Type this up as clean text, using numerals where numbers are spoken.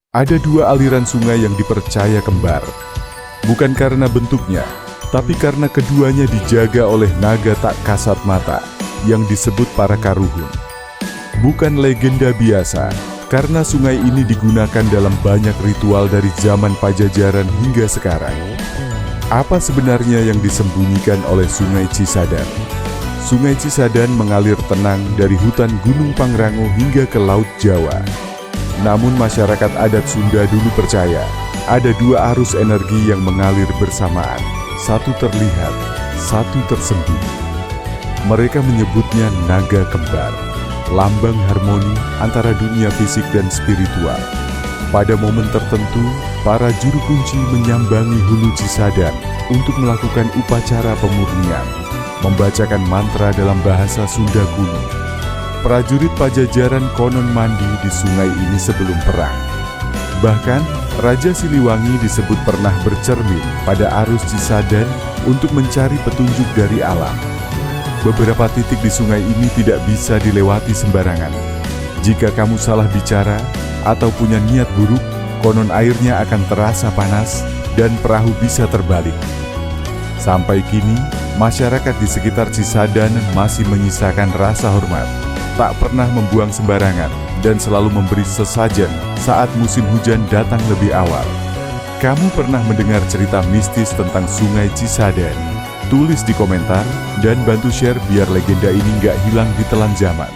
Ada dua aliran sungai yang dipercaya kembar. Bukan karena bentuknya, tapi karena keduanya dijaga oleh naga tak kasat mata yang disebut para karuhun. Bukan legenda biasa, karena sungai ini digunakan dalam banyak ritual dari zaman Pajajaran hingga sekarang. Apa sebenarnya yang disembunyikan oleh Sungai Cisadane? Sungai Cisadane mengalir tenang dari hutan Gunung Pangrango hingga ke Laut Jawa. Namun masyarakat adat Sunda dulu percaya, ada dua arus energi yang mengalir bersamaan. Satu terlihat, satu tersembunyi. Mereka menyebutnya naga kembar, lambang harmoni antara dunia fisik dan spiritual. Pada momen tertentu, para juru kunci menyambangi hulu Cisadane untuk melakukan upacara pemurnian, membacakan mantra dalam bahasa Sunda kuno. Prajurit Pajajaran konon mandi di sungai ini sebelum perang. Bahkan, Raja Siliwangi disebut pernah bercermin pada arus Cisadane untuk mencari petunjuk dari alam. Beberapa titik di sungai ini tidak bisa dilewati sembarangan. Jika kamu salah bicara atau punya niat buruk, konon airnya akan terasa panas dan perahu bisa terbalik. Sampai kini, masyarakat di sekitar Cisadane masih menyisakan rasa hormat, tak pernah membuang sembarangan, dan selalu memberi sesajen saat musim hujan datang lebih awal. Kamu pernah mendengar cerita mistis tentang Sungai Cisadane? Tulis di komentar dan bantu share biar legenda ini nggak hilang di telan zaman.